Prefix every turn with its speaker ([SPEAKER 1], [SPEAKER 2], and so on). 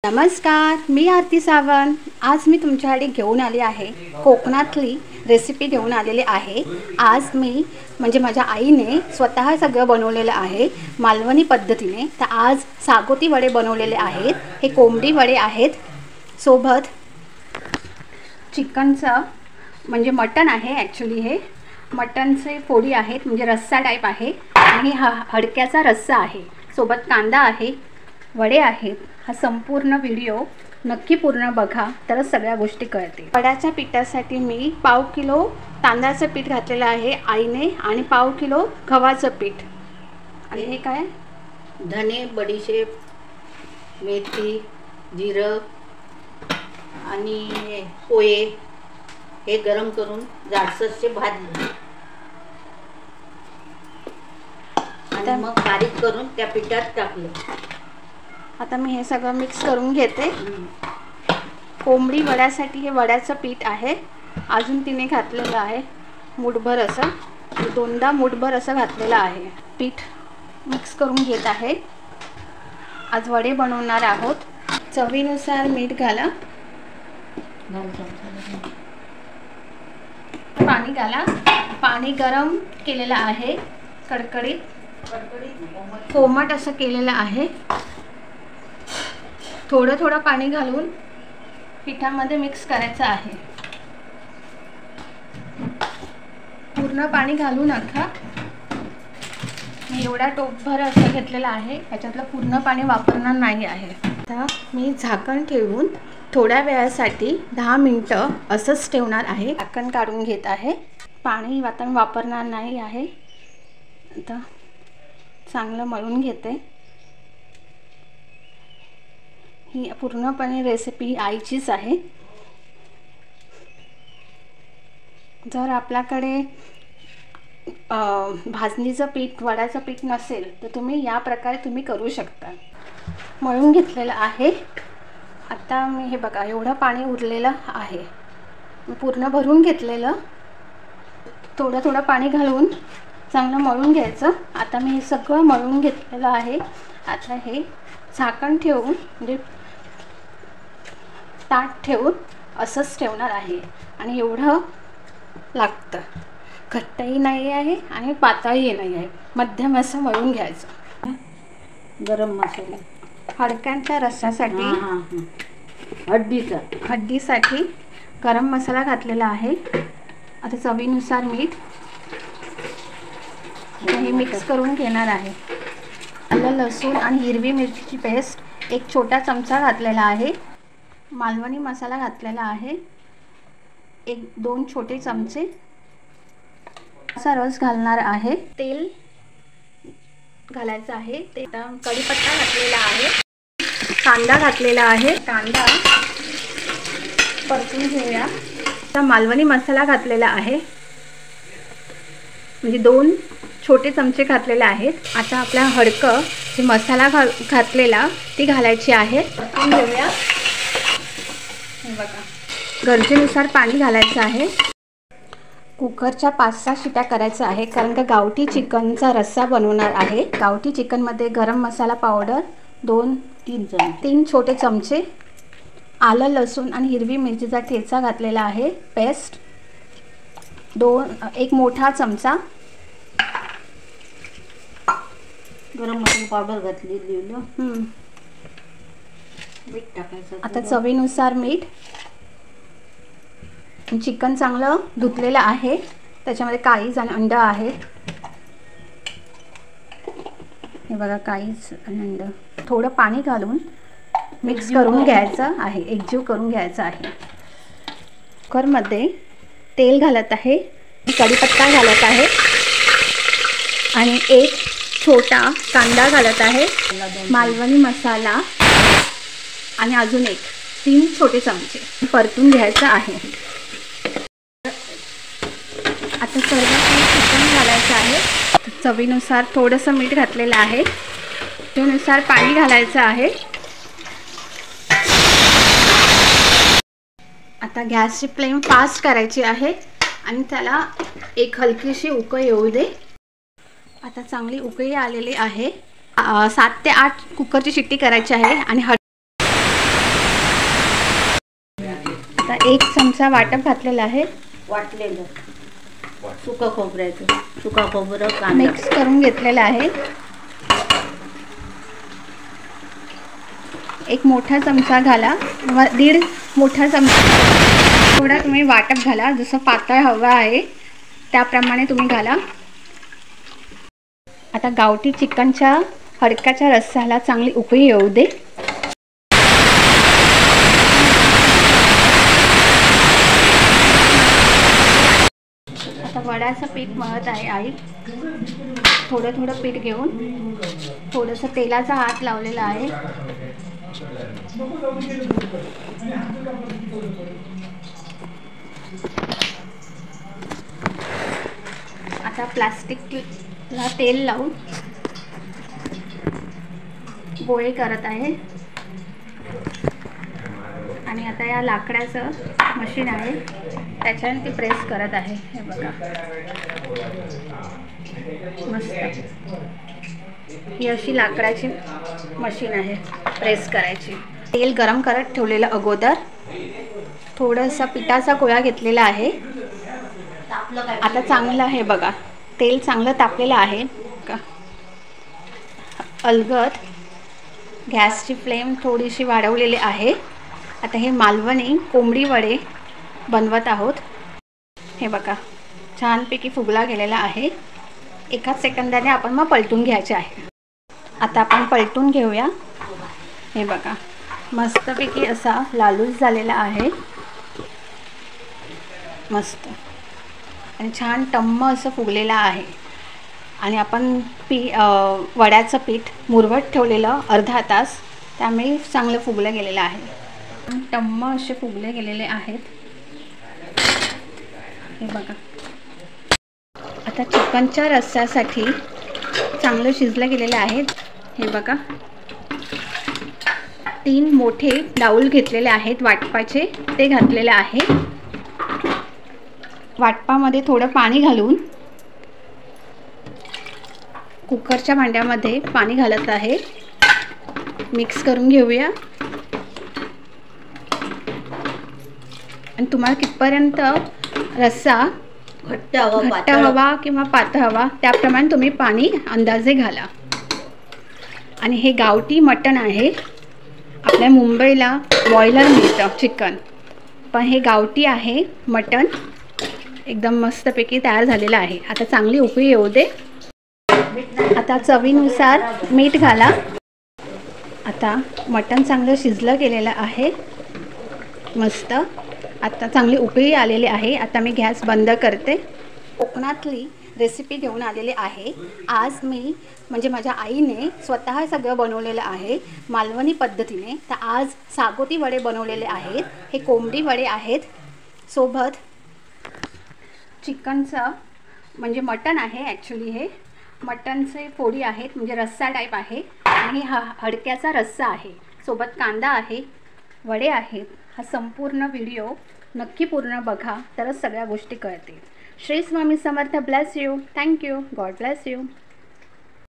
[SPEAKER 1] नमस्कार, मी आरती सावंत। आज मी तुमच्यासाठी घेऊन आली आहे कोकणातली रेसिपी घेऊन आलेली आहे। आज मी म्हणजे माझ्या आईने स्वतः सगळं बनवलेलं आहे मालवणी पद्धतीने। तर आज सागोती वडे बनवलेले आहेत। हे कोंबडी वडे आहेत, सोबत चिकनचं म्हणजे मटन आहे। ॲक्च्युली हे मटनचे फोडी आहेत, म्हणजे रस्सा टाईप आहे आणि हा हडक्याचा रस्सा आहे। सोबत कांदा आहे, वडे आहेत। हा संपूर्ण व्हिडिओ नक्की पूर्ण बघा, तरच सगळ्या गोष्टी कळतील। वड्याच्या पिठासाठी मी पाव किलो तांदळाचं पीठ घातलेलं आहे आईने आणि पाव किलो गव्हाचं पीठ। आणि हे काय
[SPEAKER 2] धने, बडीशेप, मेथी, जिरं आणि पोहे हे गरम करून जाडसरचे भाजले आणि मग बारीक करून त्या पिठात टाकले।
[SPEAKER 1] आता मी हे सगळं मिक्स करून घेते। कोंबडी वड्यासाठी हे वड्याचं पीठ आहे। अजून तिने घातलेलं आहे मुठभर असं, दोनदा मुठभर असं घातलेलं आहे। पीठ मिक्स करून घेत आहे। आज वडे बनवणार आहोत। चवीनुसार मीठ घाला, पाणी घाला। पाणी गरम केलेलं आहे, कडकडीत कोमट असं केलेलं आहे। थोडं थोडं पाणी घालून पिठामध्ये मिक्स करायचं आहे। पूर्ण पाणी घालू नका, मी एवढा टोपभर असं घेतलेला आहे, ह्याच्यातलं पूर्ण पाणी वापरणार नाही आहे। आता मी झाकण ठेवून थोड्या वेळासाठी 10 मिनिटं असंच ठेवणार आहे। झाकण काढून घेत आहे। पाणी आता मी वापरणार नाही आहे। आता चांगलं मळून घेते। ही पूर्णपणे रेसिपी आईचीच आहे। जर आपल्याकडे भाजणीचं पीठ, वड्याचं पीठ नसेल तर तुम्ही या प्रकारे तुम्ही करू शकता। मळून घेतलेलं आहे। आता मी हे बघा, एवढं पाणी उरलेलं आहे, पूर्ण भरून घेतलेलं। थोडं थोडं पाणी घालून चांगलं मळून घ्यायचं। आता मी हे सगळं मळून घेतलेलं आहे। आता हे झाकण ठेवून म्हणजे ताट ठेवून असंच ठेवणार आहे। आणि एवढं लागतं, घट्टही नाही आहे आणि पातळही नाही आहे, मध्यम असं मळून घ्यायचं।
[SPEAKER 2] गरम मसाला
[SPEAKER 1] हडक्यांच्या रस्स्यासाठी हड्डीसाठी गरम मसाला घातलेला आहे। आता चवीनुसार मीठ, हे मिक्स करून घेणार आहे। आलं, लसूण आणि हिरवी मिरचीची पेस्ट 1 छोटा चमचा घातलेला आहे। मालवणी मसाला घातलेला आहे 1-2 छोटे चमचे। असा रस घालणार आहे। तेल घालायचं आहे। ते कढीपत्ता घातलेला आहे, कांदा घातलेला आहे। कांदा परतून घेऊया। आता मालवणी मसाला घातलेला आहे, म्हणजे 2 छोटे चमचे घातलेले आहेत। आता आपला हडकं जे मसाला घातलेला ती घालायची आहे, परतून घेऊया। हे बघा, गरजेनुसार पाणी घालायचं आहे। कुकरच्या 5-6 शिट्या करायचं आहे, कारण का गावठी चिकनचा रस्सा बनवणार आहे। गावठी चिकनमध्ये गरम मसाला पावडर 2-3 छोटे चमचे, आलं, लसूण आणि हिरवी मिरचीचा ठेचा घातलेला आहे, पेस्ट 1 मोठा चमचा,
[SPEAKER 2] गरम मसाला पावडर घातलेली, मीठ टाकायचं।
[SPEAKER 1] आता चवीनुसार मीठ। चिकन चांगलं धुतलेलं आहे, त्याच्यामध्ये काळीज आणि अंड आहे। हे बघा, काळीज आणि अंड। थोडं पाणी घालून मिक्स करून घ्यायचं आहे, एकजीव करून घ्यायचं आहे। कुकरमध्ये तेल घालत आहे, कढीपत्ता घालत आहे आणि 1 छोटा कांदा घालत आहे, मालवणी मसाला आणि अजून 3 छोटे चमचे परतून घ्यायचं आहे। आता सर्व चिकन घालायचं आहे। चवीनुसार थोडंसं मीठ घातलेलं आहे, त्यानुसार पाणी घालायचं आहे। आता गॅसची फ्लेम फास्ट करायची आहे आणि त्याला एक हलकीशी उकळी येऊ दे। आता चांगली उकळी आलेली आहे। 7 ते 8 कुकरची शिट्टी करायची आहे आणि आता 1 चमचा वाटप घातलेला आहे.
[SPEAKER 2] वाटलेलं सुका खोबऱ्याचं, सुका खोबरं कांदा
[SPEAKER 1] मिक्स करून घेतलेलं आहे. 1 मोठा चमचा घाला किंवा 1.5 मोठा चमचा. थोडा तुम्ही वाटप घाला, जसं पातळ हवा आहे त्याप्रमाणे तुम्ही घाला. आता गावठी चिकनच्या हडकाच्या रस्स्याला चांगली उकळी येऊ दे. आता वड्याचं पीठ मळत आहे आई. थोडं थोडं पीठ घेऊन थोडंसं तेलाचा हात लावलेला आहे. आता प्लास्टिकला तेल लावून गोळे करत आहे. आणि आता या लाकडाचं मशीन आहे त्याच्याने ती प्रेस करत आहे. हे बघा मस्त. ही अशी लाकडाची मशीन आहे प्रेस करायची. तेल गरम करत ठेवलेलं अगोदर थोडंसं पिठाचा गोळा घेतलेला आहे. आता चांगलं आहे बघा, तेल चांगलं तापलेलं आहे का. अलगद गॅसची फ्लेम थोडीशी वाढवलेली आहे. आता हे मालवणी कोंबडी वडे बनवत आहोत. हे बघा छानपैकी फुगला गेलेला आहे. 1 सेकंदाने आपण मग पलटून घ्यायचे आहे. आता आपण पलटून घेऊया. हे बघा मस्तपैकी असा लालूस झालेला आहे. मस्त आणि छान टम्म असं फुगलेलं आहे. आणि आपण वड्याचं पीठ मुरवत ठेवलेलं अर्धा तास, त्यामुळे चांगलं फुगलं गेलेलं आहे. टम्म असे फुगले गेलेले आहेत. हे बघा आता चिकनच्या रस्स्यासाठी चांगलं शिजलं गेलेलं आहे. हे बघा 3 मोठे डाऊल घेतलेले आहेत वाटपाचे, ते घातलेले आहे. वाटपामध्ये थोडं पाणी घालून कुकरच्या भांड्यामध्ये पाणी घालत आहे. मिक्स करून घेऊया. आणि तुम्हाला कितपर्यंत रस्सा घट्ट हवा किंवा पातळ हवा त्याप्रमाणे तुम्ही पाणी अंदाजे घाला. आणि हे गावठी मटण आहे. आपल्या मुंबईला बॉयलर मिळतं चिकन, पण हे गावठी आहे मटण. एकदम मस्तपैकी तयार झालेलं आहे. आता चांगली उकळी येऊ दे. आता चवीनुसार मीठ घाला. आता मटण चांगलं शिजलं गेलेलं आहे. मस्त आता चांगली उकळी आलेली आहे. आता मी गॅस बंद करते. कोकणातली रेसिपी घेऊन आलेली आहे. आज मी म्हणजे माझ्या आईने स्वतः सगळं बनवलेलं आहे मालवणी पद्धतीने. तर आज सागोती वडे बनवलेले आहेत. हे कोंबडी वडे आहेत. सोबत चिकनचं म्हणजे मटण आहे. ॲक्च्युली हे मटणचे फोडी आहेत, म्हणजे रस्सा टाईप आहे. आणि हा हडक्याचा रस्सा आहे. सोबत कांदा आहे, वडे आहेत. हा संपूर्ण व्हिडिओ नक्की पूर्ण बघा, तरच सगळ्या गोष्टी कळतील. Shri Swami Samarth. Bless you. Thank you. God bless you.